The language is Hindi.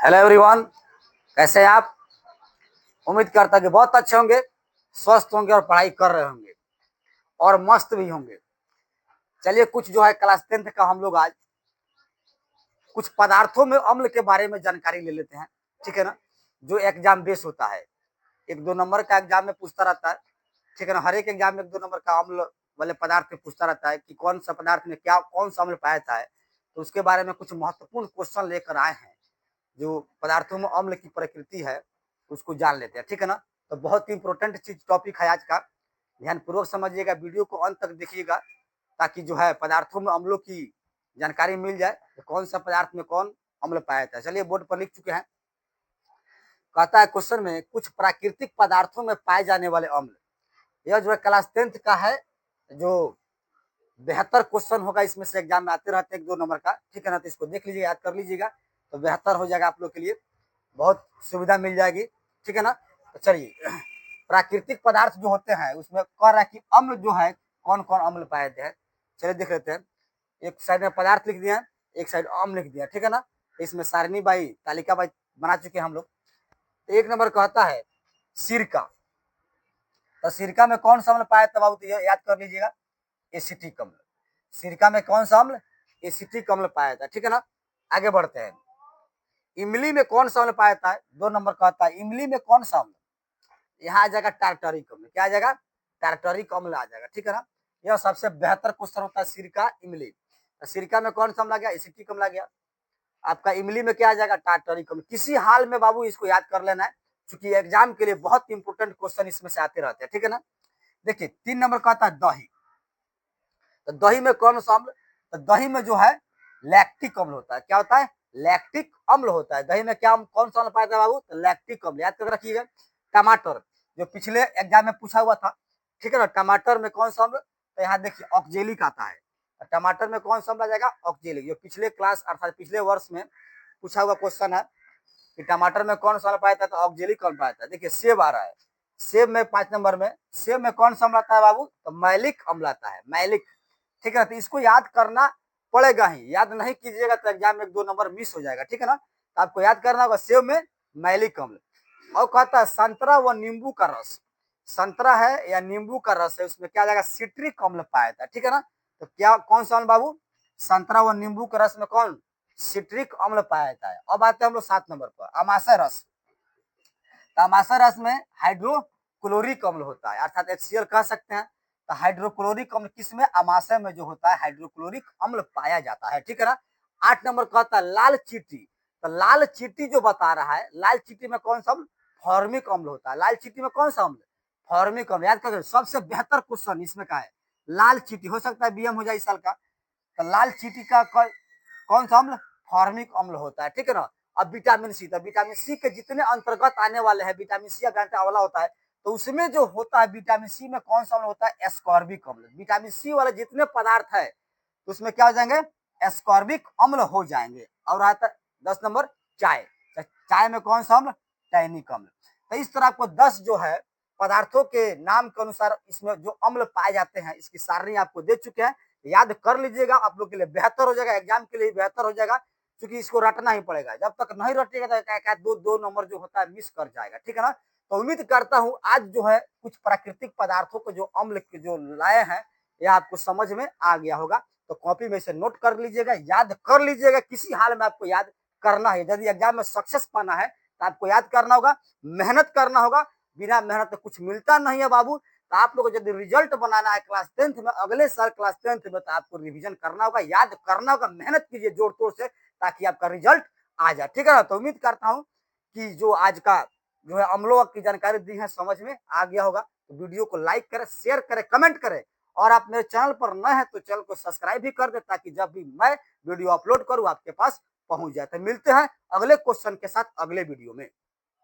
हेलो एवरीवन, कैसे हैं आप। उम्मीद करता कि बहुत अच्छे होंगे, स्वस्थ होंगे और पढ़ाई कर रहे होंगे और मस्त भी होंगे। चलिए कुछ जो है क्लास 10th का हम लोग आज कुछ पदार्थों में अम्ल के बारे में जानकारी ले लेते हैं, ठीक है ना। जो एग्जाम बेस होता है, 1-2 नंबर का एग्जाम में पूछता रहता है, ठीक है ना। हर एक एग्जाम में 1-2 नंबर का अम्ल वाले पदार्थ में पूछता रहता है कि कौन सा पदार्थ में क्या कौन सा अम्ल पाया जाता है। तो उसके बारे में कुछ महत्वपूर्ण क्वेश्चन लेकर आए हैं। जो पदार्थों में अम्ल की प्रकृति है उसको जान लेते हैं, ठीक है ना। तो बहुत ही इंपॉर्टेंट चीज टॉपिक है आज का, ध्यान पूर्वक समझिएगा, वीडियो को अंत तक देखिएगा ताकि जो है पदार्थों में अम्लों की जानकारी मिल जाए, तो कौन सा पदार्थ में कौन अम्ल पाया जाता है। चलिए बोर्ड पर लिख चुके हैं। कहता है क्वेश्चन में कुछ प्राकृतिक पदार्थों में पाए जाने वाले अम्ल। यह जो है क्लास 10th का है, जो बेहतर क्वेश्चन होगा, इसमें से एग्जाम में आते रहते हैं 1-2 नंबर का, ठीक है ना। तो इसको देख लीजिए, याद कर लीजिएगा तो बेहतर हो जाएगा आप लोग के लिए, बहुत सुविधा मिल जाएगी, ठीक है ना। तो चलिए प्राकृतिक पदार्थ जो होते हैं उसमें कह रहा है कि अम्ल जो है कौन कौन अम्ल पाए जाते हैं। चलिए देख लेते हैं। एक साइड में पदार्थ लिख दिया, एक साइड अम्ल लिख दिया, ठीक है ना। इसमें सारणी बाई तालिका बाई बना चुके हैं हम लोग। तो 1 नंबर कहता है सिरका। तो सिरका में कौन सा अम्ल पाया जाता है बाबू, तो याद कर लीजिएगा, एसिटिक अम्ल। सिरका में कौन सा अम्ल, एसिटिक अम्ल पाया जाता है, ठीक है ना। आगे बढ़ते हैं। इमली में कौन सा अम्ल पाया जाता है, 2 नंबर कहता है इमली में कौन सा अम्ल। यहाँ आ जाएगा टार्टरिक अम्ल। क्या आ जाएगा, टार्टरिक अम्ल आ जाएगा, ठीक है ना। यह सबसे बेहतर क्वेश्चन होता है, सिरका इमली। सिरका में कौन सा अम्ल आ गया, एसिटिक अम्ल आ गया। आपका इमली में क्या आ जाएगा, टार्टरिक अम्ल। किसी हाल में बाबू इसको याद कर लेना है, क्योंकि एग्जाम के लिए बहुत इंपोर्टेंट क्वेश्चन इसमें से आते रहते हैं, ठीक है ना। देखिए 3 नंबर कहता है दही। तो दही में कौन सा अम्ल, तो दही में जो है लैक्टिक अम्ल होता है। क्या होता है, लैक्टिक अम्ल होता है। दही में क्या कौन सा अम्ल पाया जाता है बाबू, तो लैक्टिक अम्ल। याद कर रखिएगा। टमाटर जो पिछले एग्जाम में पूछा हुआ था, ठीक है ना। टमाटर में कौन सा अम्ल, तो यहाँ देखिए ऑक्जेलिक आता है। टमाटर में कौन सा अम्ल आ जाएगा, ऑक्जेलिक। जो पिछले क्लास अर्थात पिछले वर्ष में पूछा हुआ क्वेश्चन है कि टमाटर में कौन सा अम्ल पाया जाता है, तो ऑक्जेलिक अम्ल पाया जाता है। देखिए सेब आ रहा है, सेब में 5 नंबर में सेब में कौन सा अम्ल आता है बाबू, तो मैलिक अम्ल आता है, मैलिक, ठीक है ना। तो इसको याद करना पड़ेगा ही, याद नहीं कीजिएगा तो एग्जाम में 1-2 नंबर मिस हो जाएगा, ठीक है ना। तो आपको याद करना होगा सेब में मैलिक अम्ल। और कहता है संतरा व नींबू का रस। संतरा है या नींबू का रस है, उसमें क्या जाएगा, सिट्रिक अम्ल पाया जाता है, ठीक है ना। तो क्या कौन सा अम्ल बाबू, संतरा व नींबू के रस में कौन, सिट्रिक अम्ल पाया जाता है। अब आते हैं हम लोग 7 नंबर पर, अमाशय रस। तो अमाशय रस में हाइड्रोक्लोरिक अम्ल होता है, अर्थात HCl कह सकते हैं। तो हाइड्रोक्लोरिक अम्ल किसमें, अमाशय में जो होता है हाइड्रोक्लोरिक अम्ल पाया जाता है, ठीक है ना। 8 नंबर कहता है लाल चींटी। तो लाल चींटी जो बता रहा है, लाल चींटी में कौन सा अम्ल, फॉर्मिक अम्ल होता है। लाल चींटी में कौन सा अम्ल, फॉर्मिक अम्ल। याद करिए सबसे बेहतर क्वेश्चन इसमें का है लाल चींटी। हो सकता है BM हो जाए इस साल का। तो लाल चींटी का कौन सा अम्ल, फॉर्मिक अम्ल होता है, ठीक है ना। अब विटामिन सी, तो विटामिन सी के जितने अंतर्गत आने वाले हैं, विटामिन सी वाला होता है, तो उसमें जो होता है विटामिन सी में कौन सा अम्ल होता है, एस्कॉर्बिक अम्ल। विटामिन सी वाले जितने पदार्थ है तो उसमें क्या हो जाएंगे, एस्कॉर्बिक अम्ल हो जाएंगे। और आता 10 नंबर चाय। तो चाय में कौन सा अम्ल, टैनिक अम्ल। तो इस तरह आपको 10 जो है पदार्थों के नाम के अनुसार इसमें जो अम्ल पाए जाते हैं, इसकी सारणी आपको दे चुके हैं। याद कर लीजिएगा, आप लोग के लिए बेहतर हो जाएगा, एग्जाम के लिए बेहतर हो जाएगा, क्योंकि इसको रटना ही पड़ेगा। जब तक नहीं रटिएगा तो 2 नंबर जो होता है मिस कर जाएगा, ठीक है ना। तो उम्मीद करता हूं आज जो है कुछ प्राकृतिक पदार्थों को जो अम्ल के जो लाए हैं, यह आपको समझ में आ गया होगा। तो कॉपी में से नोट कर लीजिएगा, याद कर लीजिएगा, किसी हाल में आपको याद करना है। यदि एग्जाम में सक्सेस पाना है तो आपको याद करना होगा, मेहनत करना होगा। बिना मेहनत तो कुछ मिलता नहीं है बाबू। तो आप लोगों को यदि रिजल्ट बनाना है क्लास 10th में, अगले साल क्लास 10th में, तो आपको रिवीजन करना होगा, याद करना होगा, मेहनत कीजिए जोर तोड़ से, ताकि आपका रिजल्ट आ जाए, ठीक है ना। तो उम्मीद करता हूं कि जो आज का जो है अम्लों की जानकारी दी है समझ में आ गया होगा। तो वीडियो को लाइक करें, शेयर करें, कमेंट करें, और आप मेरे चैनल पर नए हैं तो चैनल को सब्सक्राइब भी कर दे, ताकि जब भी मैं वीडियो अपलोड करूं आपके पास पहुंच जाए। तो मिलते हैं अगले क्वेश्चन के साथ अगले वीडियो में।